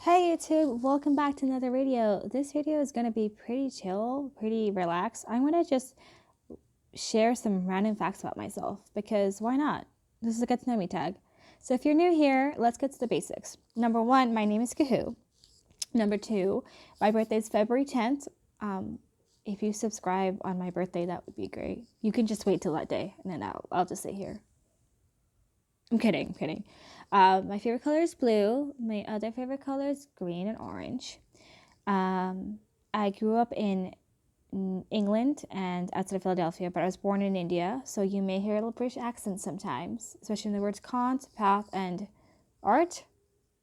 Hey YouTube, welcome back to another video. This video is going to be pretty chill, pretty relaxed. I'm going to just share some random facts about myself because why not? This is a get to know me tag. So if you're new here, let's get to the basics. Number one, my name is Kahoo. Number two, my birthday is February 10th. If you subscribe on my birthday, that would be great. You can just wait till that day and then I'll just say here. I'm kidding. My favorite color is blue. My other favorite color is green and orange. I grew up in England and outside of Philadelphia, but I was born in India, so you may hear a little British accent sometimes, especially in the words cont, path, and art.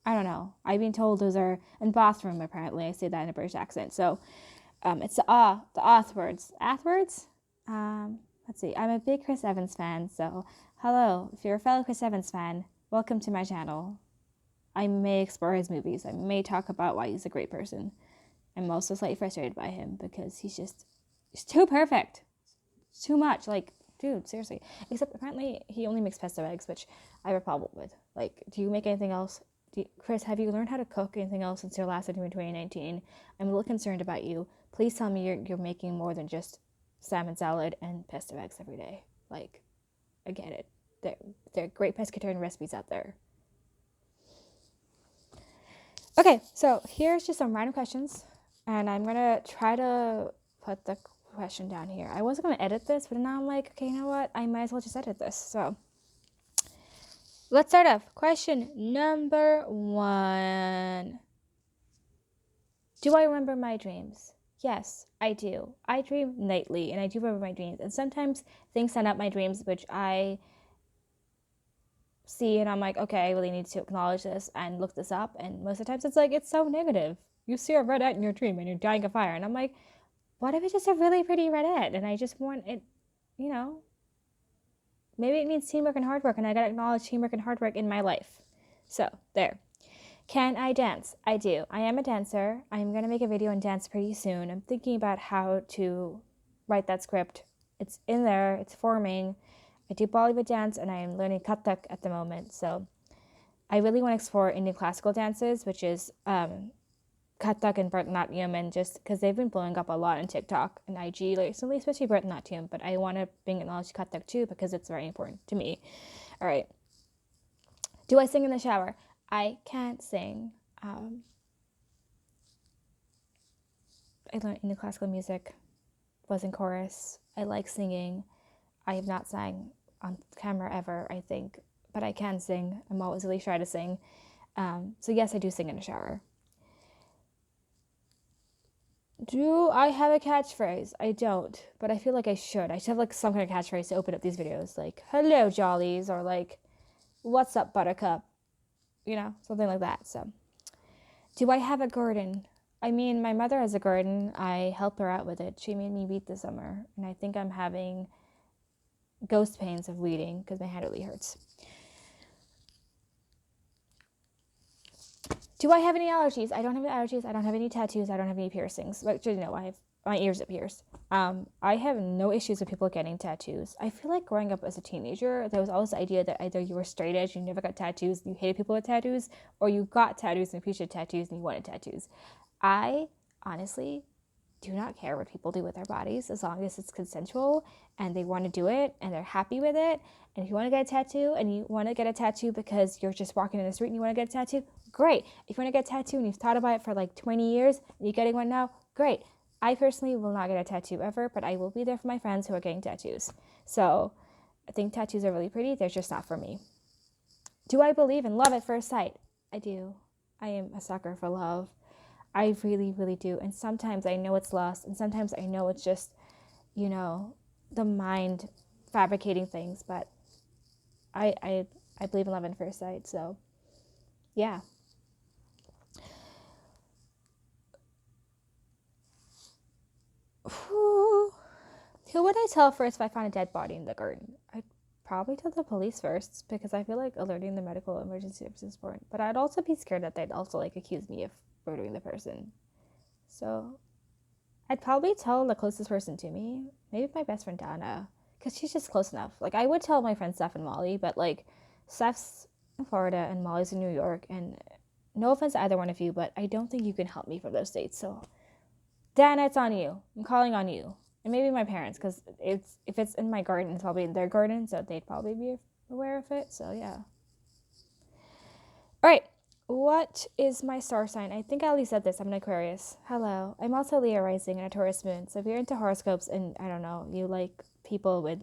I don't know. I've been told those are in bathroom, apparently. I say that in a British accent. So it's the auth words. Ath words? Let's see. I'm a big Chris Evans fan, so hello. If you're a fellow Chris Evans fan, welcome to my channel. I may explore his movies. I may talk about why he's a great person. I'm also slightly frustrated by him because he's too perfect. It's too much. Like, dude, seriously. Except apparently he only makes pesto eggs, which I have a problem with. Like, do you make anything else? Chris, have you learned how to cook anything else since your last interview in 2019? I'm a little concerned about you. Please tell me you're making more than just salmon salad and pesto eggs every day. Like, I get it. There are great pescatarian recipes out there. Okay, so here's just some random questions, and I'm gonna try to put the question down here. I wasn't gonna edit this, but now I'm like, okay, you know what? I might as well just edit this. So let's start off. Question number one. Do I remember my dreams? Yes, I do. I dream nightly, and I do remember my dreams. And sometimes things stand up my dreams, which I see, and I'm like, okay, I really need to acknowledge this and look this up. And most of the times it's like, it's so negative. You see a red ant in your dream, and you're dying of fire. And I'm like, what if it's just a really pretty red ant? And I just want it, maybe it means teamwork and hard work, and I gotta acknowledge teamwork and hard work in my life. So, there. Can I dance? I do. I am a dancer. I'm going to make a video on dance pretty soon. I'm thinking about how to write that script. It's in there. It's forming. I do Bollywood dance, and I am learning Kathak at the moment. So I really want to explore Indian classical dances, which is Kathak and Bharatanatyam, and just because they've been blowing up a lot on TikTok and IG recently, especially Bharatanatyam. But I want to bring knowledge to Kathak too because it's very important to me. All right. Do I sing in the shower? I can't sing. I learned Indian classical music, was in chorus. I like singing. I have not sang on camera ever, I think, but I can sing. I'm always really shy to sing. So yes, I do sing in the shower. Do I have a catchphrase? I don't, but I feel like I should. I should have like some kind of catchphrase to open up these videos, like "Hello, Jollies," or like "What's up, Buttercup?" Something like that. So, do I have a garden? I mean, my mother has a garden. I help her out with it. She made me weed this summer, and I think I'm having ghost pains of weeding because my hand really hurts. Do I have any allergies? I don't have any allergies. I don't have any tattoos. I don't have any piercings. Actually, no, I have my ears are pierced. I have no issues with people getting tattoos. I feel like growing up as a teenager, there was always the idea that either you were straight edge, you never got tattoos, you hated people with tattoos, or you got tattoos and appreciated tattoos and you wanted tattoos. I honestly do not care what people do with their bodies as long as it's consensual and they want to do it and they're happy with it. And if you want to get a tattoo and you want to get a tattoo because you're just walking in the street and you want to get a tattoo, great. If you want to get a tattoo and you've thought about it for like 20 years and you're getting one now, great. I personally will not get a tattoo ever, but I will be there for my friends who are getting tattoos. So I think tattoos are really pretty. They're just not for me. Do I believe in love at first sight? I do. I am a sucker for love. I really, really do. And sometimes I know it's lust, and sometimes I know it's just, the mind fabricating things. But I believe in love at first sight. So, yeah. Who would I tell first if I found a dead body in the garden? I'd probably tell the police first because I feel like alerting the medical emergency services is important. But I'd also be scared that they'd also accuse me of murdering the person. So I'd probably tell the closest person to me, maybe my best friend Dana, because she's just close enough. Like I would tell my friends Steph and Molly, but like Steph's in Florida and Molly's in New York, and no offense to either one of you, but I don't think you can help me from those states. So, Dana, it's on you. I'm calling on you. And maybe my parents, because if it's in my garden, it's probably in their garden, so they'd probably be aware of it. So, yeah. All right. What is my star sign? I think I already said this. I'm an Aquarius. Hello. I'm also Leo rising and a Taurus moon. So if you're into horoscopes and, I don't know, you like people with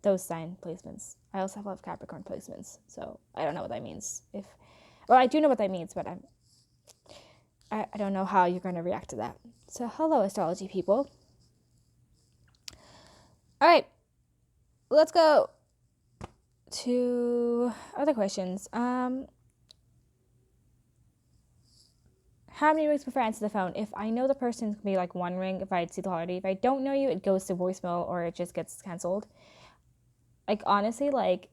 those sign placements. I also have a lot of Capricorn placements. So I don't know what that means. Well, I do know what that means, but I don't know how you're going to react to that. So hello, astrology people. All right. Let's go to other questions. How many rings before I answer the phone? If I know the person, it can be like one ring if I see the holiday. If I don't know you, it goes to voicemail or it just gets canceled. Like, honestly, like,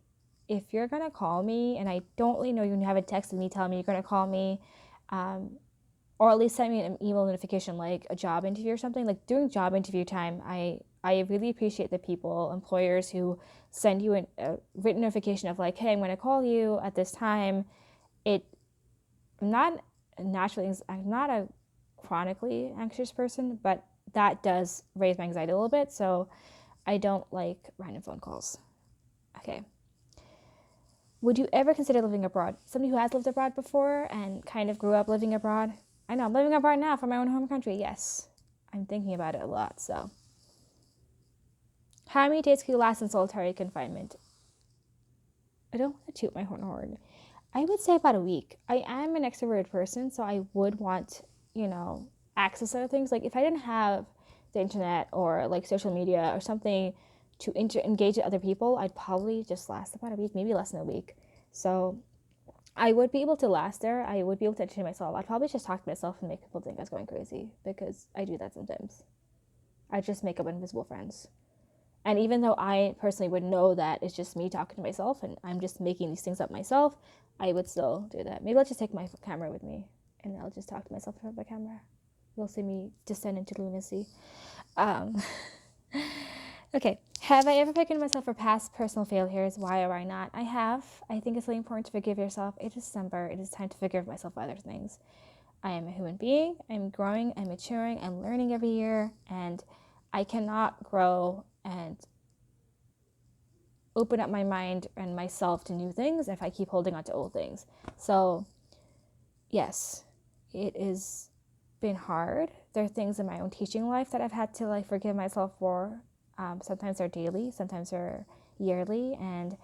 if you're going to call me and I don't really know you and you haven't texted me telling me you're going to call me, or at least send me an email notification like a job interview or something, like during job interview time, I really appreciate the people, employers who send you a written notification of like, hey, I'm going to call you at this time. I'm not a chronically anxious person, but that does raise my anxiety a little bit, so I don't like random phone calls. Okay. Would you ever consider living abroad? Somebody who has lived abroad before and kind of grew up living abroad. I know, I'm living abroad now from my own home country. Yes. I'm thinking about it a lot, so. How many days can you last in solitary confinement? I don't want to toot my own horn. I would say about a week. I am an extroverted person, so I would want, access to other things. Like, if I didn't have the internet or, like, social media or something to engage with other people, I'd probably just last about a week, maybe less than a week. So I would be able to last there. I would be able to entertain myself. I'd probably just talk to myself and make people think I was going crazy, because I do that sometimes. I just make up invisible friends. And even though I personally would know that it's just me talking to myself and I'm just making these things up myself, I would still do that. Maybe I'll just take my camera with me and I'll just talk to myself in front of my camera. You'll see me descend into lunacy. Okay. Have I ever forgiven myself for past personal failures? Why or why not? I have. I think it's really important to forgive yourself. It is December. It is time to forgive myself for other things. I am a human being. I'm growing. I'm maturing. I'm learning every year. And I cannot grow and open up my mind and myself to new things if I keep holding on to old things. So, yes, it has been hard. There are things in my own teaching life that I've had to like forgive myself for. Sometimes they're daily, sometimes they're yearly, and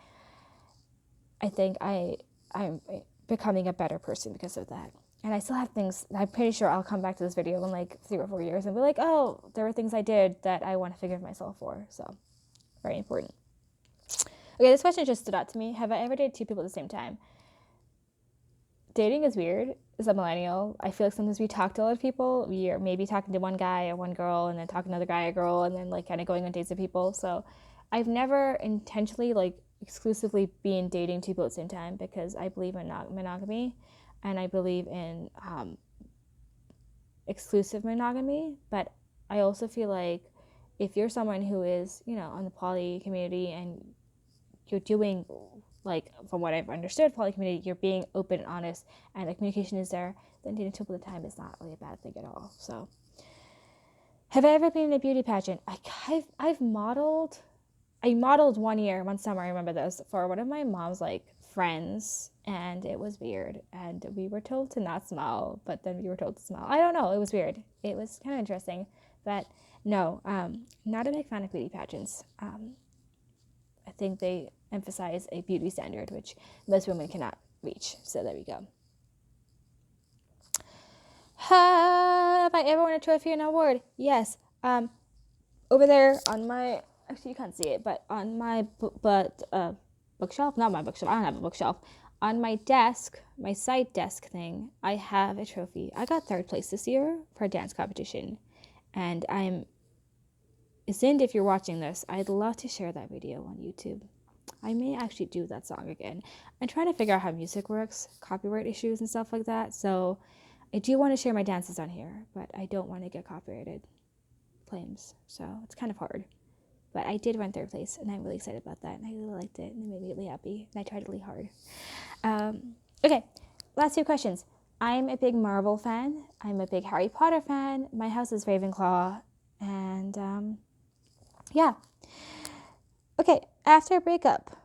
I think I'm becoming a better person because of that. And I still have things, I'm pretty sure I'll come back to this video in like 3 or 4 years and be like, oh, there were things I did that I want to forgive myself for. So, very important. Okay, this question just stood out to me. Have I ever dated 2 people at the same time? Dating is weird. As a millennial, I feel like sometimes we talk to a lot of people. We are maybe talking to one guy or one girl and then talking to another guy or girl and then like kind of going on dates with people. So I've never intentionally like exclusively been dating 2 people at the same time, because I believe in monogamy and I believe in exclusive monogamy. But I also feel like if you're someone who is, on the poly community and you're doing, like, from what I've understood, poly community, you're being open and honest and the communication is there, then dating 2 people at a time is not really a bad thing at all. So, have I ever been in a beauty pageant? I modeled 1 year, one summer, I remember this, for one of my mom's like friends, and it was weird, and we were told to not smile, but then we were told to smile. I don't know, it was weird. It was kind of interesting, but no, not a big fan of beauty pageants. I think they emphasize a beauty standard, which most women cannot reach. So there we go. Have I ever won a trophy or an award? Yes. Over there on my, actually you can't see it, but on my bookshelf, not my bookshelf, I don't have a bookshelf. On my desk, my side desk thing, I have a trophy. I got 3rd place this year for a dance competition. And Zind, if you're watching this, I'd love to share that video on YouTube. I may actually do that song again. I'm trying to figure out how music works, copyright issues and stuff like that. So I do want to share my dances on here, but I don't want to get copyrighted claims. So it's kind of hard. But I did run 3rd place, and I'm really excited about that. And I really liked it, and it made me really happy. And I tried really hard. Okay, last 2 questions. I'm a big Marvel fan. I'm a big Harry Potter fan. My house is Ravenclaw. And yeah. Okay, after a breakup,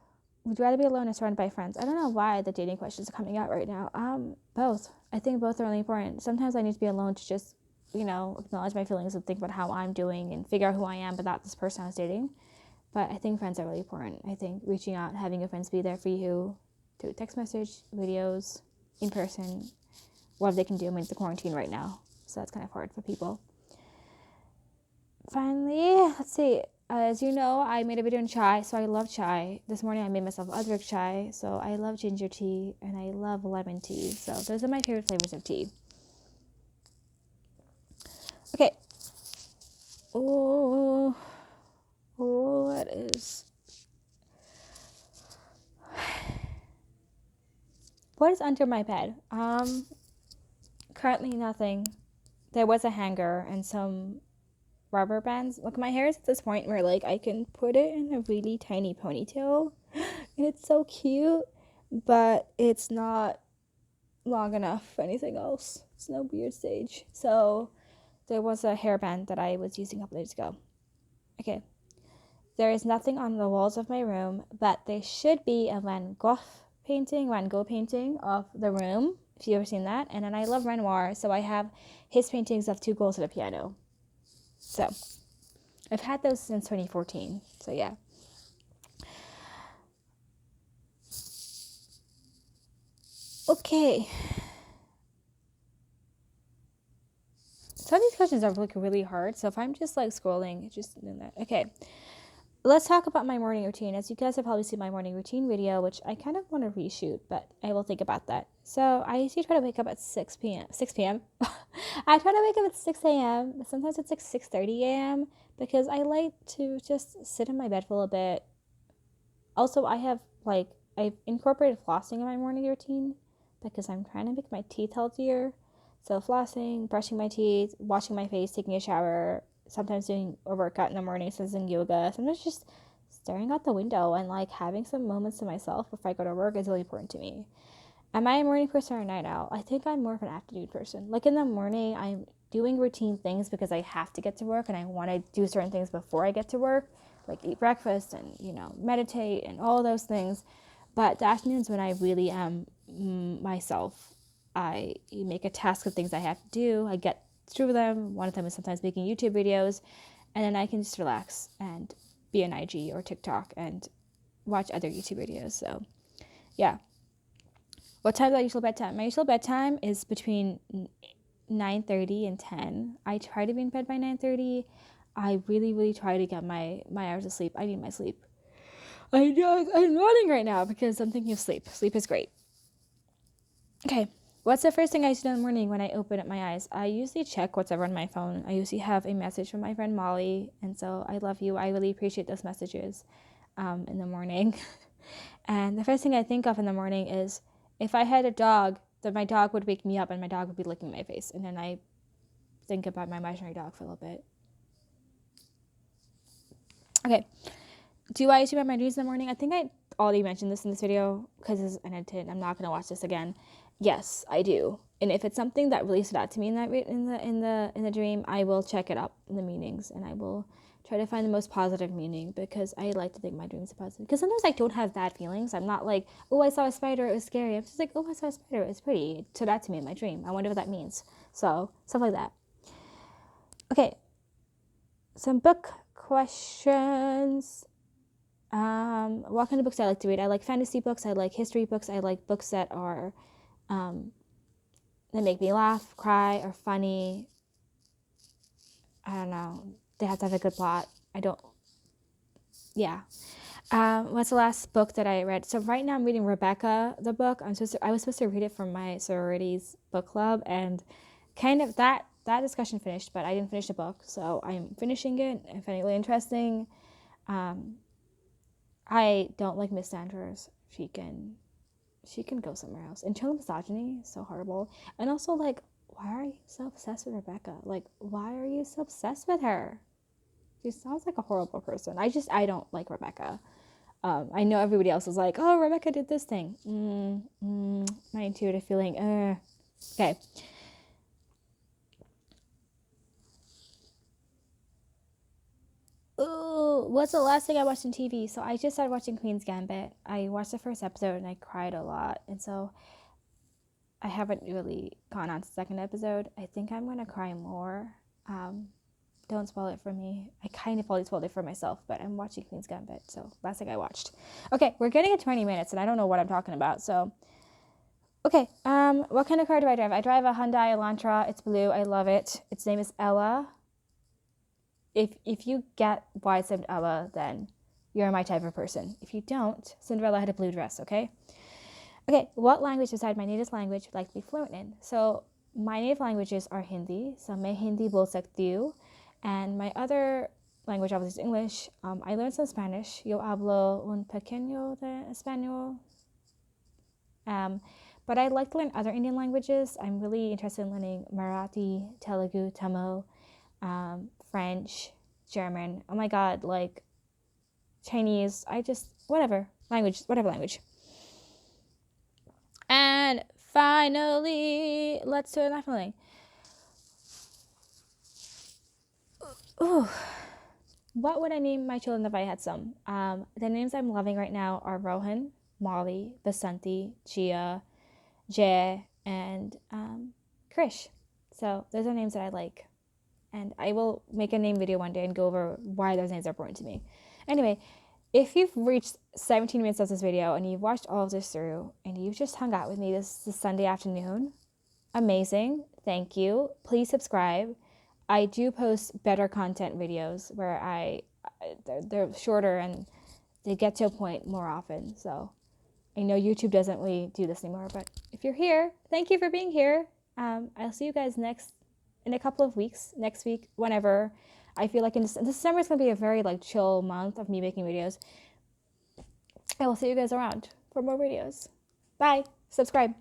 would you rather be alone or surrounded by friends? I don't know why the dating questions are coming out right now. Both. I think both are really important. Sometimes I need to be alone to just, acknowledge my feelings and think about how I'm doing and figure out who I am, but not this person I was dating. But I think friends are really important. I think reaching out, having your friends be there for you through text message, videos, in person, whatever they can do. I mean, it's a quarantine right now, so that's kind of hard for people. Finally, let's see. As you know, I made a video on chai, so I love chai. This morning I made myself Adrak chai, so I love ginger tea, and I love lemon tea. So those are my favorite flavors of tea. Okay. Oh, what is... What is under my bed? Currently nothing. There was a hanger and some rubber bands. Look, my hair is at this point where like I can put it in a really tiny ponytail and it's so cute, but it's not long enough for anything else. It's no weird stage. So there was a hairband that I was using a couple days ago. Okay. There is nothing on the walls of my room, but there should be a Van Gogh painting of the room, if you've ever seen that. And then I love Renoir, so I have his paintings of two girls at a piano. So I've had those since 2014. So yeah. Okay. Some of these questions are like really hard. So if I'm just like scrolling, just doing that. Okay. Let's talk about my morning routine. As you guys have probably seen my morning routine video, which I kind of want to reshoot, but I will think about that. So I usually try to wake up at 6 p.m. 6 p.m. I try to wake up at 6 a.m. Sometimes it's like 6:30 a.m. because I like to just sit in my bed for a little bit. Also, I've incorporated flossing in my morning routine because I'm trying to make my teeth healthier. So flossing, brushing my teeth, washing my face, taking a shower, sometimes doing a workout in the morning, sometimes doing yoga, sometimes just staring out the window and like having some moments to myself before I go to work is really important to me. Am I a morning person or a night owl? I think I'm more of an afternoon person. Like in the morning, I'm doing routine things because I have to get to work and I want to do certain things before I get to work, like eat breakfast and, meditate and all those things. But the afternoons when I really am myself, I make a task of things I have to do. I get through them. One of them is sometimes making YouTube videos, and then I can just relax and be on IG or TikTok and watch other YouTube videos. So, yeah. What time is my usual bedtime? My usual bedtime is between 9:30 and 10. I try to be in bed by 9:30. I really, really try to get my hours of sleep. I need my sleep. I know I'm nodding right now because I'm thinking of sleep. Sleep is great. Okay. What's the first thing I do in the morning when I open up my eyes? I usually check what's ever on my phone. I usually have a message from my friend Molly, and so I love you. I really appreciate those messages in the morning. And the first thing I think of in the morning is if I had a dog, then my dog would wake me up and my dog would be licking my face. And then I think about my imaginary dog for a little bit. Okay. Do I do my dreams in the morning? I think I already mentioned this in this video because it's unedited. I'm not going to watch this again. Yes, I do. And if it's something that really stood out to me in the dream, I will check it up in the meanings and I will try to find the most positive meaning because I like to think my dreams are positive. Because sometimes I don't have bad feelings. I'm not like, oh, I saw a spider, it was scary. I'm just like, oh, I saw a spider, it's pretty. It stood out to me in my dream. I wonder what that means. So, stuff like that. Okay. Some book questions. What kind of books I like to read? I like fantasy books. I like history books. I like books that are that make me laugh, cry, or funny. I don't know. They have to have a good plot. Yeah. What's the last book that I read? So right now I'm reading Rebecca, the book. I was supposed to read it from my sorority's book club, and kind of that discussion finished, but I didn't finish the book, so I'm finishing it. I find it really interesting. I don't like Miss Sanders. She can go somewhere else. Internal misogyny is so horrible. And also, like, why are you so obsessed with Rebecca? Like, why are you so obsessed with her? She sounds like a horrible person. I don't like Rebecca. I know everybody else is like, oh, Rebecca did this thing. My intuitive feeling, Okay. Ooh, what's the last thing I watched on TV? So I just started watching Queen's Gambit. I watched the first episode and I cried a lot. And so I haven't really gone on to the second episode. I think I'm going to cry more. Don't spoil it for me. I kind of already spoiled it for myself, but I'm watching Queen's Gambit. So last thing I watched. Okay, we're getting at 20 minutes and I don't know what I'm talking about. So, okay, what kind of car do I drive? I drive a Hyundai Elantra. It's blue. I love it. Its name is Ella. If you get why it's named Ella, then you're my type of person. If you don't, Cinderella had a blue dress, okay? Okay, what language besides my native language would like to be fluent in? So my native languages are Hindi, so मैं हिंदी बोल सकती हूँ, and my other language obviously is English. I learned some Spanish. Yo hablo un pequeño de español. But I'd like to learn other Indian languages. I'm really interested in learning Marathi, Telugu, Tamil, French, German. Oh my God, like Chinese. Whatever language. And finally, let's do it finally. Ooh. What would I name my children if I had some? The names I'm loving right now are Rohan, Molly, Basanti, Gia, Jay, and Krish. So those are names that I like. And I will make a name video one day and go over why those names are important to me. Anyway, if you've reached 17 minutes of this video and you've watched all of this through and you've just hung out with me this Sunday afternoon, amazing. Thank you. Please subscribe. I do post better content videos where they're shorter and they get to a point more often. So I know YouTube doesn't really do this anymore, but if you're here, thank you for being here. I'll see you guys in a couple of weeks, next week, whenever. I feel like December is going to be a very like chill month of me making videos. I will see you guys around for more videos. Bye. Subscribe.